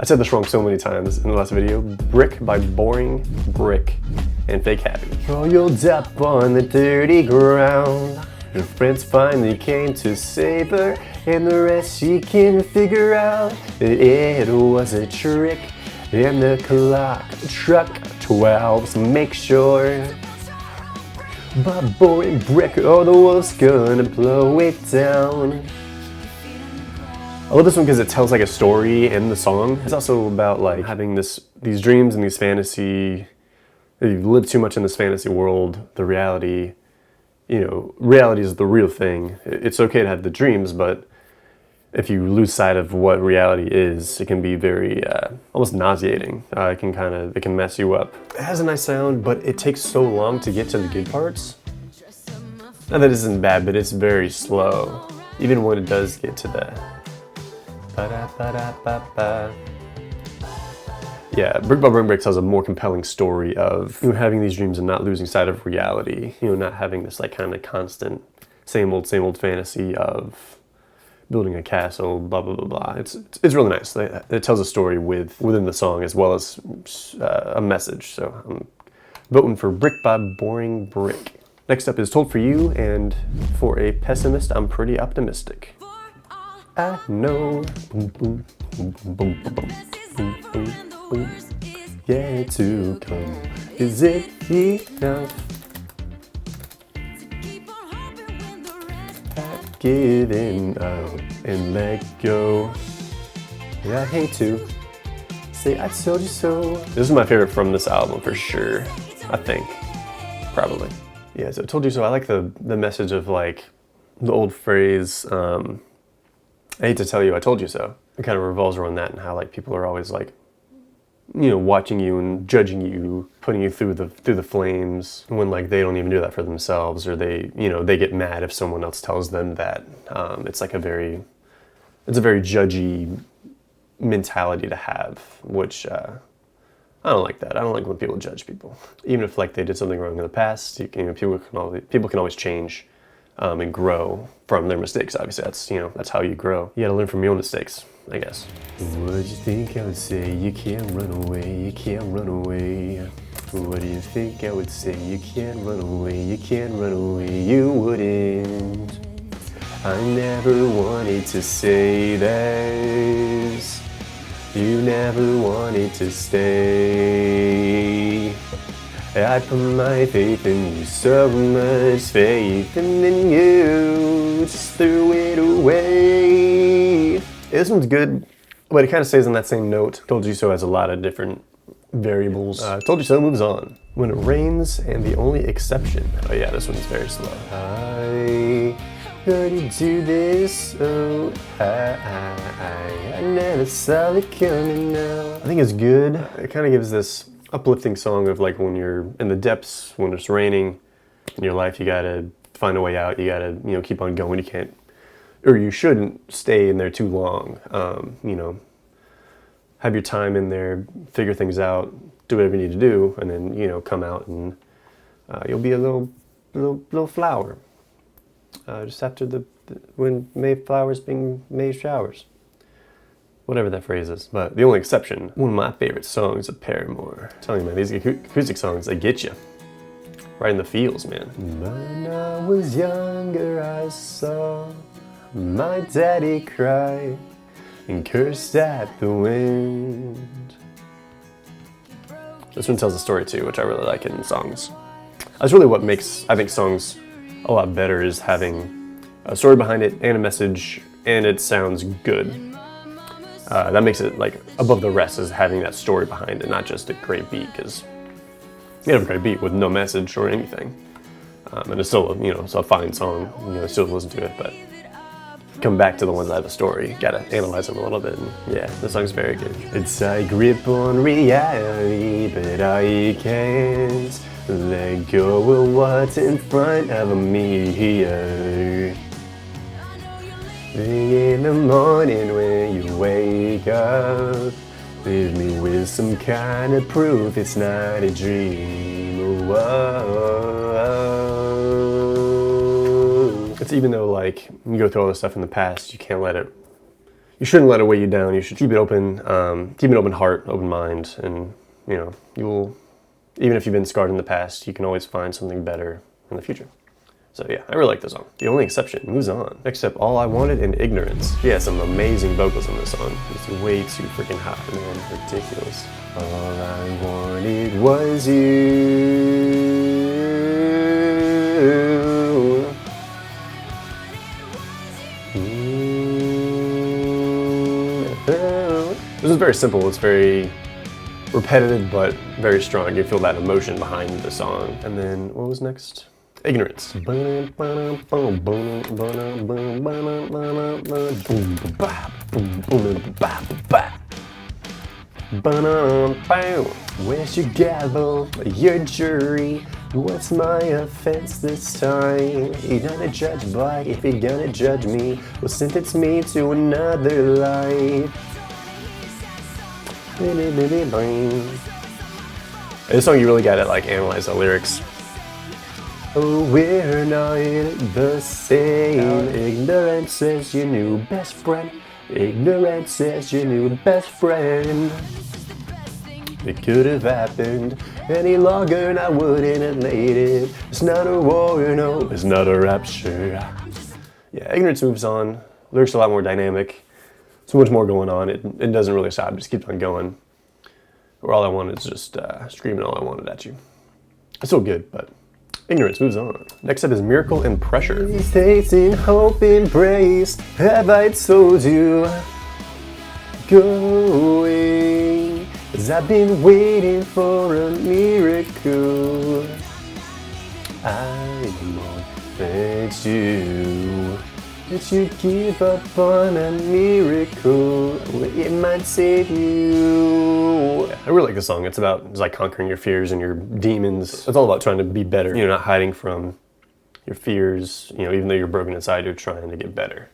I said this wrong so many times in the last video. Brick by Boring Brick and Fake Happy. Rolled up on the dirty ground. Her friends finally came to save her, and the rest she can figure out. It was a trick, and the clock struck 12, so make sure. But Boring Brick, oh, the wolf's gonna blow it down. I love this one because it tells like a story in the song. It's also about like having these dreams and these fantasy. If you live too much in this fantasy world, the reality, reality is the real thing. It's okay to have the dreams, but if you lose sight of what reality is, it can be very almost nauseating. It can mess you up. It has a nice sound, but it takes so long to get to the good parts. Now that isn't bad, but it's very slow, even when it does get to the. Yeah, Brick by Boring Brick tells a more compelling story of having these dreams and not losing sight of reality. Not having this like kind of constant same old fantasy of building a castle, blah blah blah blah. It's really nice. It tells a story within the song as well as a message. So I'm voting for Brick by Boring Brick. Next up is Told for You, and for a pessimist, I'm pretty optimistic. I know. Boom, boom, boom, boom, boom, boom, boom, boom, boom. Yeah, to come. Is it enough? I've given up and let go. Yeah, I hate to say I told you so. This is my favorite from this album for sure. I think. Probably. Yeah, so I told you so. I like the message of like the old phrase, I hate to tell you I told you so. It kind of revolves around that and how like people are always like, watching you and judging you, putting you through the flames when like they don't even do that for themselves, or they get mad if someone else tells them that. It's a very judgy mentality to have, which I don't like that. I don't like when people judge people, even if like they did something wrong in the past. People can always change. And grow from their mistakes. Obviously, that's how you grow. You gotta learn from your own mistakes, I guess. What do you think I would say? You can't run away, you can't run away. What do you think I would say? You can't run away, you can't run away. You wouldn't. I never wanted to say this. You never wanted to stay. I put my faith in you, so much faith, and then you just threw it away. This one's good, but it kind of stays on that same note. Told You So has a lot of different variables. Told You So moves on. When It Rains and The Only Exception. Oh yeah, this one's very slow. I heard you do this, oh, I never saw it coming now. I think it's good. It kind of gives this uplifting song of like when you're in the depths, when it's raining in your life, you gotta find a way out. You gotta, keep on going. You can't, or you shouldn't stay in there too long. Have your time in there, figure things out, do whatever you need to do, and then, come out and you'll be a little flower. Just after when May flowers bring May showers. Whatever that phrase is. But The Only Exception, one of my favorite songs of Paramore. I'm telling you, man, these acoustic songs, they get you. Right in the feels, man. When I was younger, I saw my daddy cry and cursed at the wind. This one tells a story too, which I really like in songs. That's really what makes, I think, songs a lot better, is having a story behind it and a message, and it sounds good. That makes it like above the rest, is having that story behind it, not just a great beat, because you have a great beat with no message or anything. And it's still, it's a fine song, still listen to it, but come back to the ones that have a story. Gotta analyze them a little bit, and yeah, the song's very good. It's a grip on reality, but I can't let go of what's in front of me here. In the morning when you wake up, leave me with some kind of proof it's not a dream. Whoa. It's even though like you go through all this stuff in the past, you can't let it you shouldn't let it weigh you down. You should keep it open, keep an open heart, open mind, and you'll, even if you've been scarred in the past, you can always find something better in the future. So yeah, I really like this song. The Only Exception moves on. Next up, All I Wanted and Ignorance. She has some amazing vocals on this song. It's way too freaking hot, man, ridiculous. All I wanted was you. This is very simple. It's very repetitive, but very strong. You feel that emotion behind the song. And then, what was next? Ignorance. Where's your gavel, your jury? What's my offense this time? You're gonna judge by, if you're gonna judge me, well, sentence me to another life. This song, you really gotta like analyze the lyrics. Oh, we're not the same. Ignorance says your new best friend. Ignorance says your new best friend. It could have happened any longer and I wouldn't have made it. It's not a war, no, it's not a rapture. Yeah, Ignorance moves on. Lyrics are a lot more dynamic. So much more going on. It doesn't really stop. It just keeps on going. Or all I wanted is just screaming all I wanted at you. It's still good, but Ignorance moves on. Next up is Miracle and Pressure. These days in hope embrace, have I told you? Going, 'cause I've been waiting for a miracle. I won't let you. That you give up on a miracle, it might save you. I really like this song. It's like conquering your fears and your demons. It's all about trying to be better. Not hiding from your fears. Even though you're broken inside, you're trying to get better.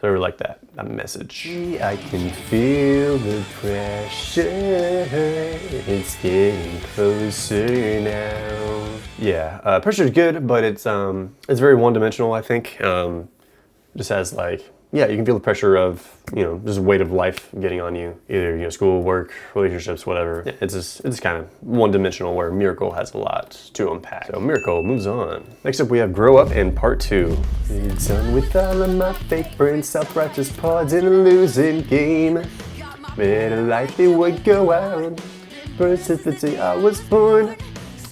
So I really like that message. I can feel the pressure. It's getting closer now. Yeah, pressure's good, but it's very one-dimensional, I think. Just has you can feel the pressure of, just weight of life getting on you, either, school, work, relationships, whatever. Yeah, it's just kind of one-dimensional, where Miracle has a lot to unpack. So Miracle moves on. Next up we have Grow Up and Part 2. You're done with all of my fake friends, self-righteous pods in a losing game. Made a life it would go out, but since the day I was born,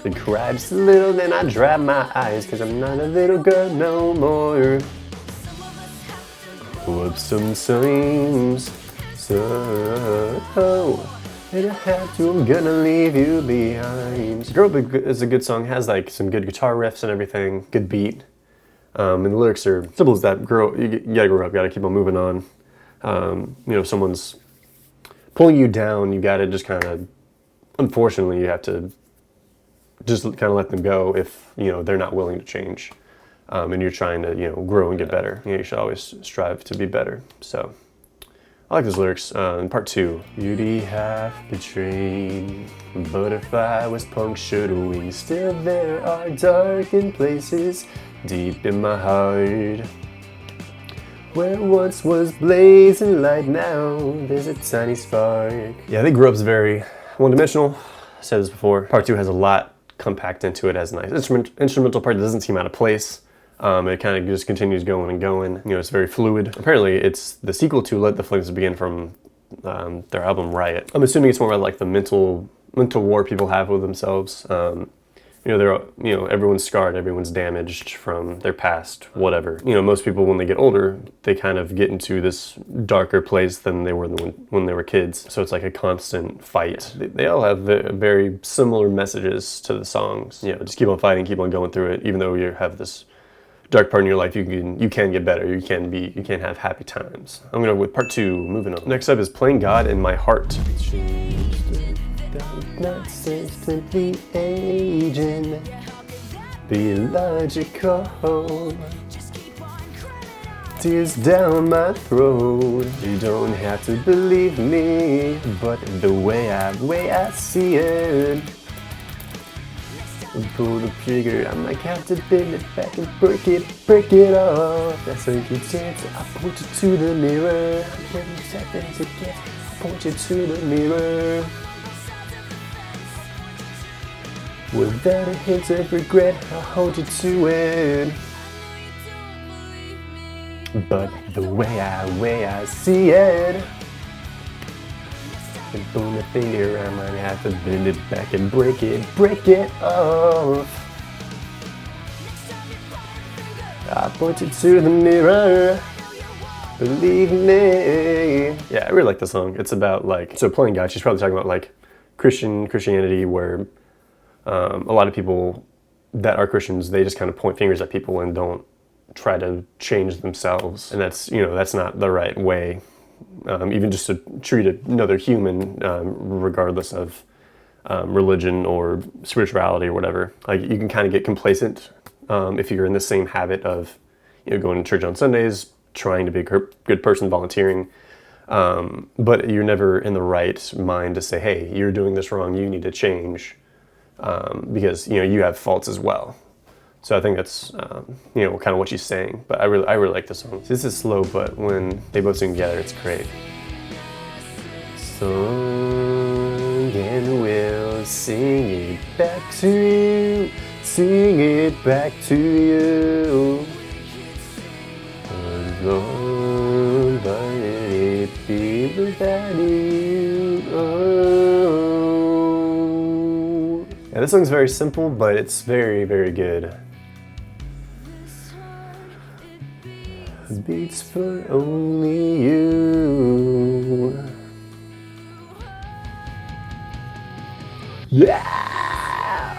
I cried just a little, then I dried my eyes, 'cause I'm not a little girl no more. Up sometimes, so and I have to, I'm gonna leave you behind. Grow Up is a good song, has some good guitar riffs and everything, good beat. And the lyrics are simple as that. You gotta grow up, you gotta keep on moving on. If someone's pulling you down, you gotta just unfortunately, you have to just let them go if, they're not willing to change. And you're trying to, grow and get better. You should always strive to be better. So, I like those lyrics. In Part 2, beauty half betrayed, but if I was punctured wings, still there are darkened places deep in my heart. Where once was blazing light, now there's a tiny spark. Yeah, I think Grow Up's very one-dimensional. I said this before. Part 2 has a lot compact into it. Has a nice instrumental part that doesn't seem out of place. It kind of just continues going and going. It's very fluid. Apparently, it's the sequel to Let the Flames Begin from their album Riot. I'm assuming it's more about the mental war people have with themselves. Everyone's scarred, everyone's damaged from their past, whatever. Most people, when they get older, they kind of get into this darker place than they were when they were kids. So it's like a constant fight. They all have very similar messages to the songs. Just keep on fighting, keep on going through it. Even though you have this dark part in your life, you can get better. You can have happy times. I'm gonna go with Part 2. Moving on. Next up is Playing God in My Heart. Not simply aging, be logical. Tears down my throat. You don't have to believe me, but the way I see it. Pull the trigger, I might have to bend it back and break it off. That's a good chance. I point you to the mirror. I'm getting seconds again. I point you to the mirror. Without a hint of regret, I'll hold you to it. But the way I see it, and boom the finger, I might have to bend it back and break it off. I point you to the mirror, believe me. Yeah, I really like the song. It's about like, so playing God, she's probably talking about like Christianity, where a lot of people that are Christians, they just kind of point fingers at people and don't try to change themselves. And that's, that's not the right way. Even just to treat another human, regardless of religion or spirituality or whatever. Like, you can kind of get complacent if you're in the same habit of, going to church on Sundays, trying to be a good person, volunteering, but you're never in the right mind to say, hey, you're doing this wrong, you need to change, because you have faults as well. So I think that's kind of what she's saying. But I really like this song. This is slow, but when they both sing together, it's great. Song, and we'll sing it back to you, sing it back to you. Alone, but it be without you. Oh. Yeah, this song's very simple, but it's very, very good. Beats for only you. Yeah!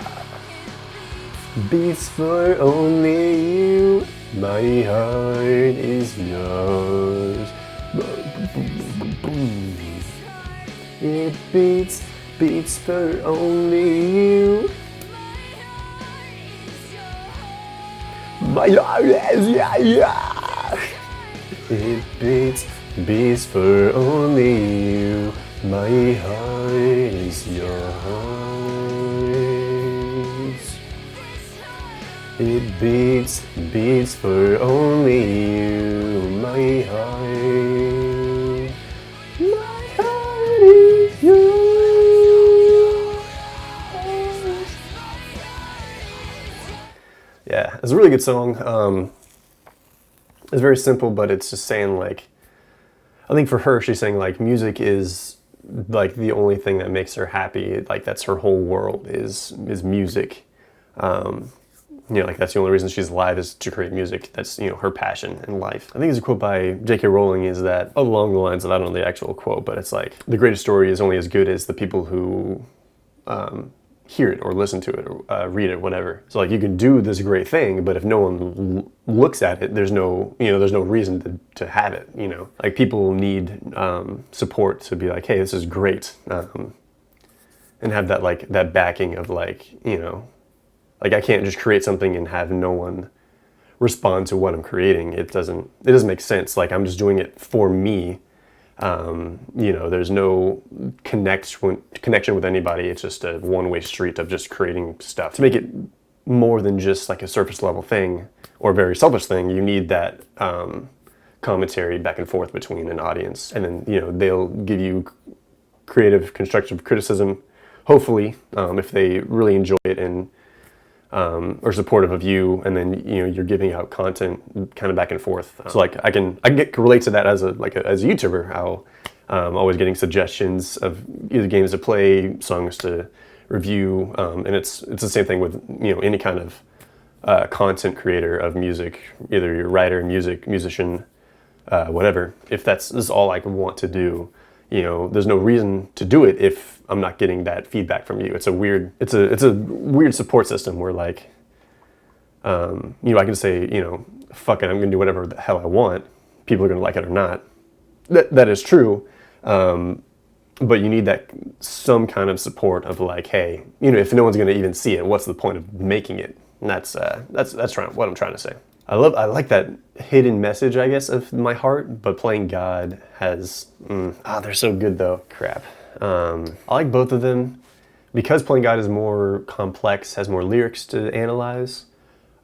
Beats for only you. My heart is yours. It beats for only you. My heart is yeah. It beats for only you. My heart is yours. It beats for only you. My heart is yours. Yeah, it's a really good song. It's very simple, but it's just saying, like, I think for her, she's saying, like, music is like the only thing that makes her happy. Like, that's her whole world is music. Like, that's the only reason she's alive, is to create music. That's, her passion in life. I think there's a quote by J.K. Rowling, is that along the lines of, I don't know the actual quote, but it's like, the greatest story is only as good as the people who hear it or listen to it or read it, whatever. So, like, you can do this great thing, but if no one looks at it, there's no reason to have it. Like, people need support to be like, hey, this is great, and have that backing of, like, like, I can't just create something and have no one respond to what I'm creating. It doesn't make sense. Like, I'm just doing it for me. There's no connection with anybody. It's just a one-way street of just creating stuff. To make it more than just like a surface level thing or a very selfish thing, you need that commentary back and forth between an audience. And then, they'll give you creative, constructive criticism, hopefully, if they really enjoy it and are supportive of you, and then you're giving out content kind of back and forth. So, like, I can relate to that as a YouTuber. How I'm always getting suggestions of either games to play, songs to review, and it's the same thing with any kind of content creator of music, either you're a writer, musician, whatever. If this is all I want to do, there's no reason to do it if I'm not getting that feedback from you. It's a weird support system where, like, I can say, fuck it, I'm gonna do whatever the hell I want. People are gonna like it or not. That is true. But you need that some kind of support of, like, hey, if no one's gonna even see it, what's the point of making it? And that's what I'm trying to say. I like that hidden message, I guess, of my heart, but playing God has, they're so good though. Crap. I like both of them, Because Playing God is more complex, has more lyrics to analyze,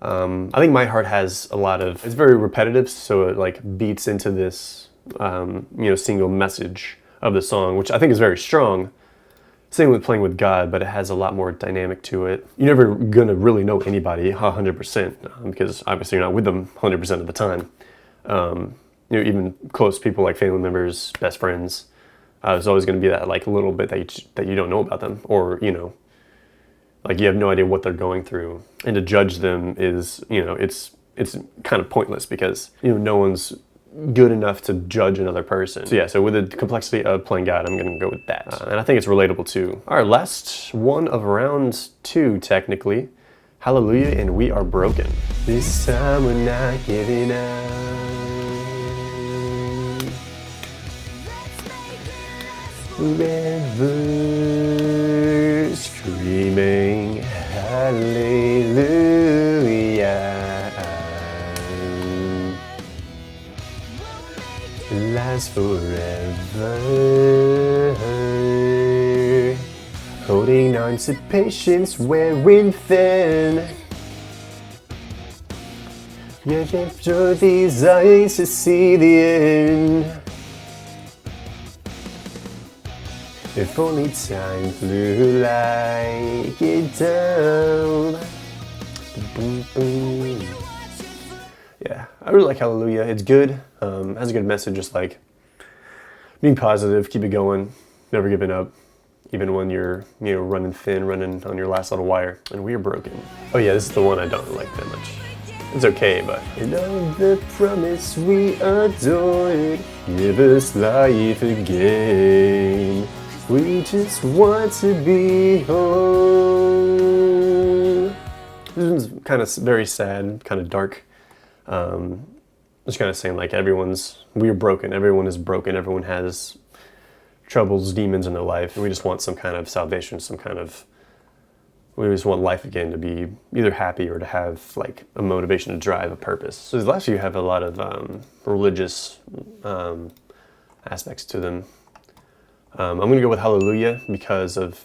I think My Heart has a lot of, it's very repetitive, so it like beats into this, single message of the song, which I think is very strong. Same with Playing with God, but it has a lot more dynamic to it. You're never gonna really know anybody 100%, because obviously you're not with them 100% of the time. Even close people like family members, best friends, there's always gonna be that like little bit that you don't know about them, or like you have no idea what they're going through, and to judge them is, it's kind of pointless because no one's good enough to judge another person. So yeah, so with the complexity of Playing God, I'm gonna go with that. And I think it's relatable too. All right, last one of round 2, technically. Hallelujah and We Are Broken. This time we're not giving up. Forever screaming hallelujah. Last forever, holding on to patience, wearing thin. Yet after these eyes to see the end. If only time flew like it down. Boom, boom. Yeah, I really like Hallelujah. It's good. Has a good message, just like being positive, keep it going, never giving up, even when you're running thin, running on your last little wire. And We Are Broken. Oh yeah, this is the one I don't like that much. It's okay, but and on the promise we adored, give us life again. We just want to be home. This one's kind of very sad, kind of dark. Just kind of saying like we are broken, everyone is broken, everyone has troubles, demons in their life, and we just want some kind of salvation, we just want life again, to be either happy or to have like a motivation to drive, a purpose. So the last few have a lot of religious aspects to them. I'm gonna go with Hallelujah because of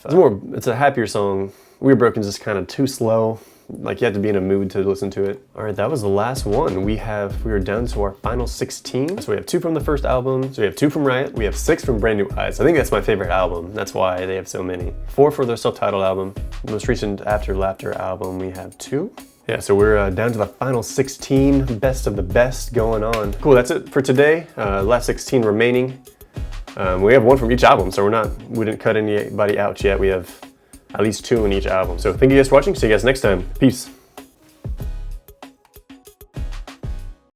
it's a happier song. We Are Broken is just kind of too slow. Like you have to be in a mood to listen to it. All right, that was the last one. We are down to our final 16. So we have 2 from the first album. So we have 2 from Riot. We have 6 from Brand New Eyes. I think that's my favorite album. That's why they have so many. 4 for their self-titled album. The most recent After Laughter album, we have 2. Yeah, so we're down to the final 16. Best of the best going on. Cool, that's it for today. Last 16 remaining. We have 1 from each album, so we didn't cut anybody out yet. We have at least 2 in each album. So thank you guys for watching. See you guys next time. Peace.